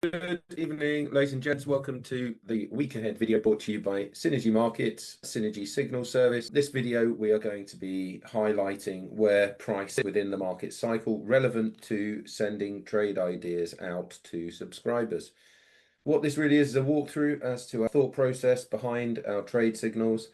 Good evening, ladies and gents. Welcome to the week ahead video brought to you by Synergy Markets, Synergy Signal Service. This video, we are going to be highlighting where price is within the market cycle relevant to sending trade ideas out to subscribers. What this really is a walkthrough as to our thought process behind our trade signals.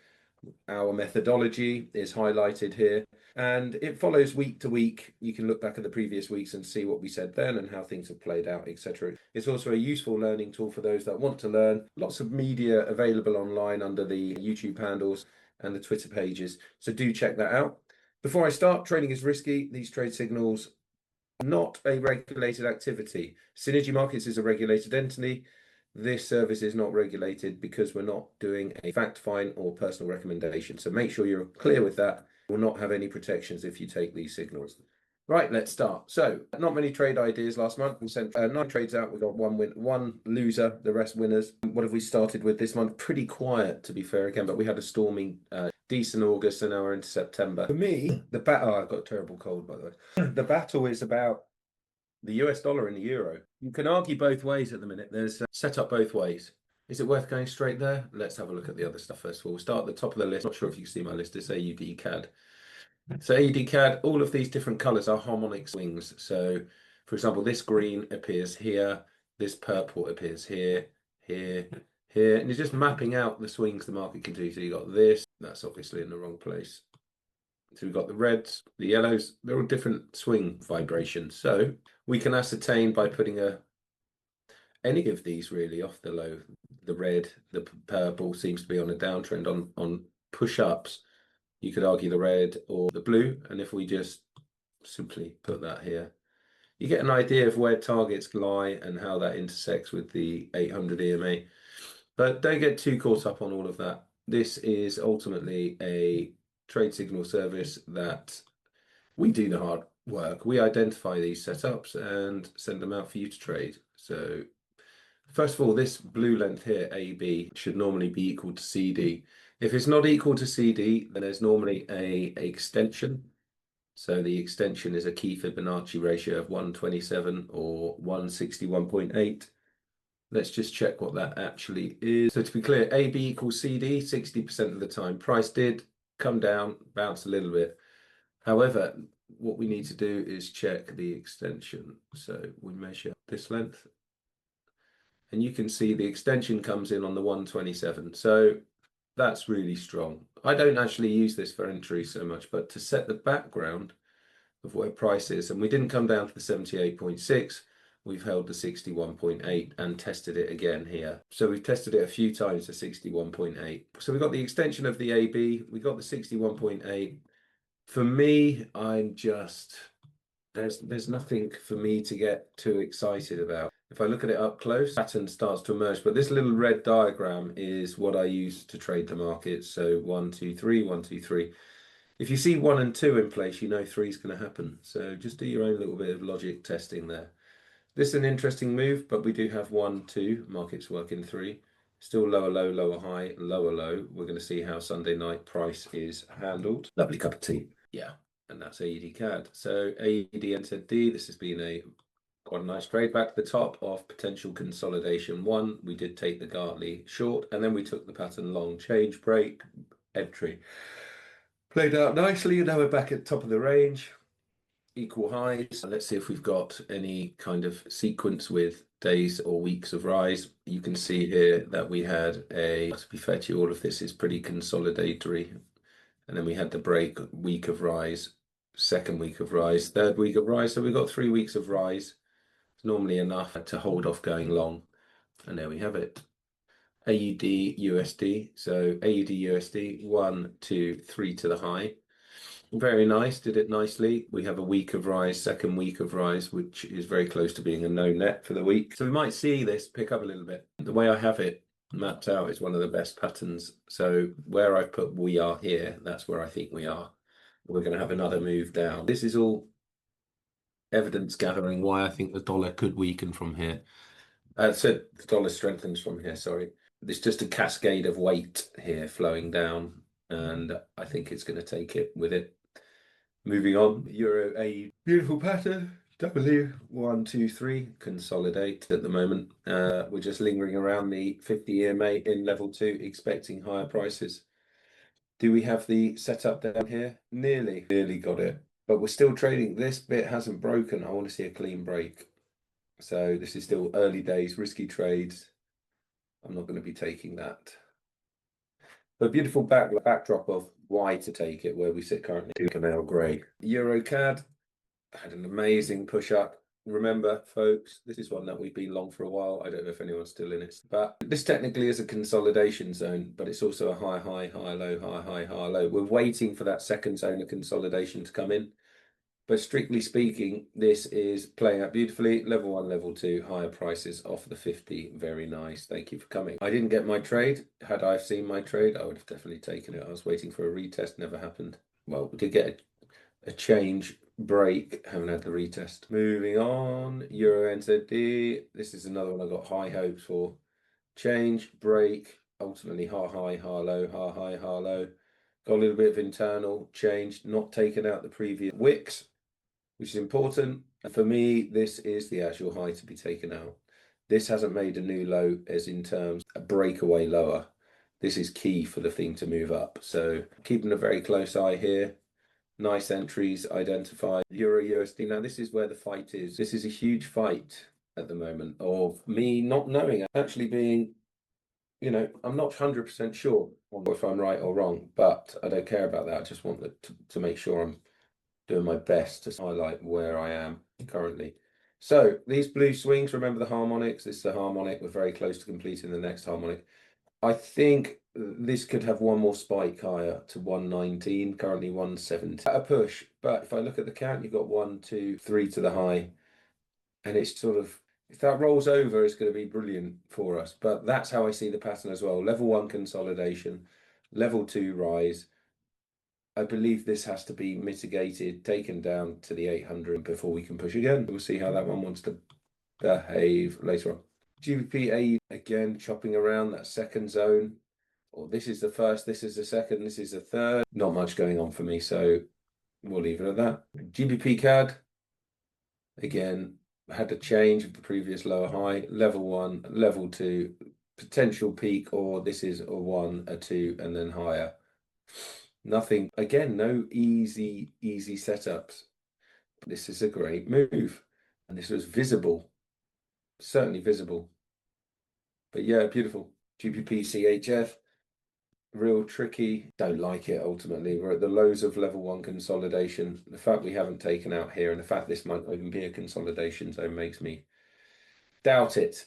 Our methodology is highlighted here, and it follows week to week. You can look back at the previous weeks and see what we said then and how things have played out, etc. It's also a useful learning tool for those that want to learn. Lots of media available online under the YouTube handles and the Twitter pages, so do check that out. Before I start, trading is risky. These trade signals are not a regulated activity. Synergy Markets is a regulated entity. This service is not regulated because we're not doing a fact find or personal recommendation. So make sure you're clear with that. You will not have any protections if you take these signals. Right, let's start. So not many trade ideas last month. We sent 9 trades out. We got one loser, the rest winners. What have we started with this month? Pretty quiet, to be fair again, but we had a stormy, decent August, and now we're into September. For me, the battle, I've got a terrible cold, by the way. The battle is about the US dollar and the euro. You can argue both ways at the minute. There's set up both ways. Is it worth going straight there? Let's have a look at the other stuff first of all. We'll start at the top of the list. Not sure if you can see my list. It's AUDCAD. So AUDCAD, all of these different colors are harmonic swings. So for example, this green appears here, this purple appears here, here, here, and it's just mapping out the swings the market can do. So you got this, that's obviously in the wrong place. So we've got the reds, the yellows, they're all different swing vibrations. So we can ascertain by putting any of these really off the low. The red, the purple seems to be on a downtrend. On push-ups, you could argue the red or the blue. And if we just simply put that here, you get an idea of where targets lie and how that intersects with the 800 EMA. But don't get too caught up on all of that. This is ultimately a trade signal service that we do the hard work. We identify these setups and send them out for you to trade. So first of all, this blue length here, AB, should normally be equal to CD. If it's not equal to CD, then there's normally a extension. So the extension is a key Fibonacci ratio of 127 or 161.8. Let's just check what that actually is. So to be clear, AB equals CD 60% of the time. Price did come down, bounce a little bit. However, what we need to do is check the extension. So we measure this length, and you can see the extension comes in on the 127. So that's really strong. I don't actually use this for entry so much, but to set the background of where price is, and we didn't come down to the 78.6, we've held the 61.8 and tested it again here. So we've tested it a few times to 61.8. So we got the extension of the AB, we got the 61.8. For me, I'm just, there's nothing for me to get too excited about. If I look at it up close, pattern starts to emerge, but this little red diagram is what I use to trade the market. So 1, 2, 3, 1, 2, 3. If you see 1 and 2 in place, you know 3 is going to happen. So just do your own little bit of logic testing there. This is an interesting move, but we do have 1, 2, markets work in 3. Still lower low, lower high, lower low. We're going to see how Sunday night price is handled. Lovely cup of tea. Yeah, and that's AUDCAD. So AUDNZD, this has been quite a nice trade back to the top of potential consolidation 1. We did take the Gartley short, and then we took the pattern long change break entry. Played out nicely, and now we're back at the top of the range. Equal highs. Let's see if we've got any kind of sequence with days or weeks of rise. You can see here that we had to be fair to you, all of this is pretty consolidatory. And then we had the break, week of rise, second week of rise, third week of rise. So we've got 3 weeks of rise. It's normally enough to hold off going long. And there we have it. AUDUSD. So AUDUSD, 1, 2, 3 to the high. Very nice, did it nicely. We have a week of rise, second week of rise, which is very close to being a no net for the week. So we might see this pick up a little bit. The way I have it mapped out is one of the best patterns. So where I put we are here, that's where I think we are. We're going to have another move down. This is all evidence gathering why I think the dollar could weaken from here. So the dollar strengthens from here, sorry. There's just a cascade of weight here flowing down, and I think it's going to take it with it. Moving on, Euro, a beautiful pattern. W123 consolidate at the moment. We're just lingering around the 50 EMA in level 2, expecting higher prices. Do we have the setup down here? Nearly got it, but we're still trading. This bit hasn't broken. I want to see a clean break. So this is still early days, risky trades. I'm not going to be taking that. But beautiful backdrop of why to take it, where we sit currently. Canal grey. EURCAD had an amazing push up. Remember, folks, this is one that we've been long for a while. I don't know if anyone's still in it, but this technically is a consolidation zone, but it's also a high, high, high, low, high, high, high, low. We're waiting for that second zone of consolidation to come in. But strictly speaking, this is playing out beautifully. Level 1, level 2, higher prices off the 50. Very nice. Thank you for coming. I didn't get my trade. Had I seen my trade, I would have definitely taken it. I was waiting for a retest. Never happened. Well, we did get a change break. Haven't had the retest. Moving on. EURNZD. This is another one I got high hopes for. Change, break. Ultimately, high, high, high, low, high, high, high, low. Got a little bit of internal change. Not taken out the previous wicks, which is important. And for me, this is the actual high to be taken out. This hasn't made a new low as in terms of a breakaway lower. This is key for the thing to move up. So keeping a very close eye here. Nice entries identified. Euro USD. Now this is where the fight is. This is a huge fight at the moment of me not knowing, actually being, I'm not 100% sure if I'm right or wrong, but I don't care about that. I just want to make sure I'm doing my best to highlight where I am currently. So these blue swings, remember the harmonics. This is a harmonic. We're very close to completing the next harmonic. I think this could have one more spike higher to 119, currently 170. A push, but if I look at the count, you've got 1, 2, 3 to the high. And it's sort of, if that rolls over, it's going to be brilliant for us. But that's how I see the pattern as well. Level 1 consolidation, level 2 rise. I believe this has to be mitigated, taken down to the 800 before we can push again. We'll see how that one wants to behave later on. GBP again, chopping around that second zone. Or this is the first, this is the second, this is the third. Not much going on for me, so we'll leave it at that. GBP CAD, again, had a change of the previous lower high. Level 1, level 2, potential peak, or this is a 1, a 2, and then higher. Nothing, again, no easy setups. This is a great move. And this was visible, certainly visible. But yeah, beautiful. GBP CHF, real tricky. Don't like it ultimately. We're at the lows of level 1 consolidation. The fact we haven't taken out here and the fact this might even be a consolidation zone makes me doubt it.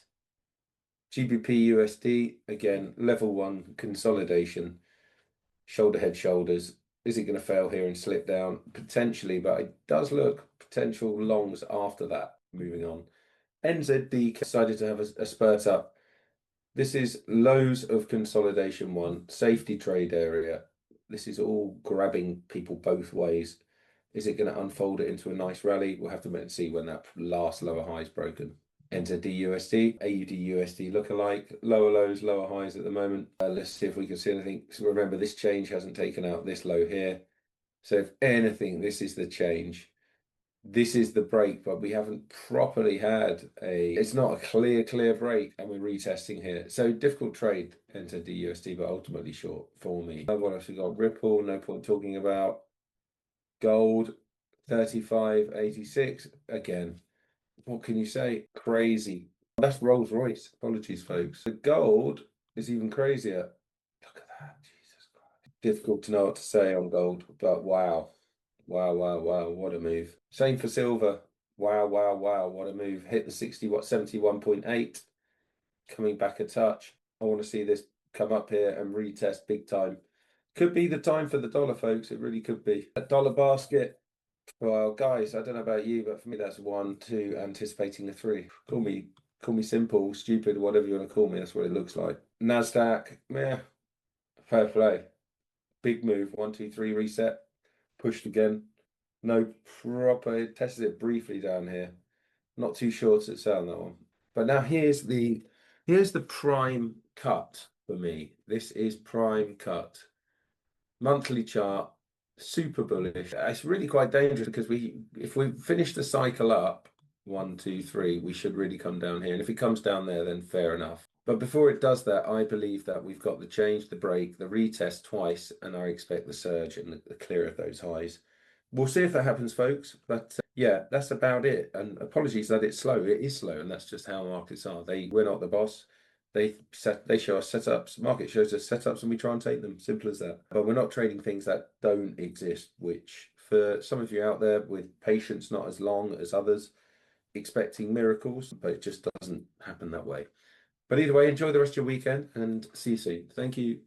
GBP USD, again, level 1 consolidation. Shoulder, head, shoulders. Is it going to fail here and slip down? Potentially, but it does look potential longs after that. Moving on. NZD decided to have a spurt up. This is lows of consolidation 1, safety trade area. This is all grabbing people both ways. Is it going to unfold it into a nice rally? We'll have to wait and see when that last lower high is broken. NZDUSD, AUDUSD lookalike, lower lows, lower highs at the moment. Let's see if we can see anything. So remember, this change hasn't taken out this low here. So if anything, this is the change. This is the break, but we haven't properly had it's not a clear break, and we're retesting here. So difficult trade, NZDUSD, but ultimately short for me. What else we got? Ripple, no point talking about. Gold, 35.86. Again, what can you say? Crazy. That's Rolls Royce. Apologies, folks. The gold is even crazier. Look at that. Jesus Christ. Difficult to know what to say on gold, but wow. Wow, what a move. Same for silver. Wow, what a move. Hit the 71.8. Coming back a touch. I want to see this come up here and retest big time. Could be the time for the dollar, folks. It really could be. A dollar basket. Well, guys, I don't know about you, but for me, that's 1, 2, anticipating a 3. Call me simple, stupid, whatever you want to call me. That's what it looks like. Nasdaq, yeah, fair play. Big move. 1, 2, 3, reset. Pushed again. No proper. It tested it briefly down here. Not too sure to sell on that one. But now here's the prime cut for me. This is prime cut. Monthly chart. super bullish. It's really quite dangerous because if we finish the cycle up, 1, 2, 3, we should really come down here. And if it comes down there, then fair enough. But before it does that, I believe that we've got the change, the break, the retest twice, and I expect the surge and the clear of those highs. We'll see if that happens, folks. But yeah, that's about it. And apologies that it's slow. It is slow, and that's just how markets are. We're not the boss. They show us setups. Market shows us setups, and we try and take them. Simple as that. But we're not trading things that don't exist. Which for some of you out there with patience not as long as others, expecting miracles, but it just doesn't happen that way. But either way, enjoy the rest of your weekend and see you soon. Thank you.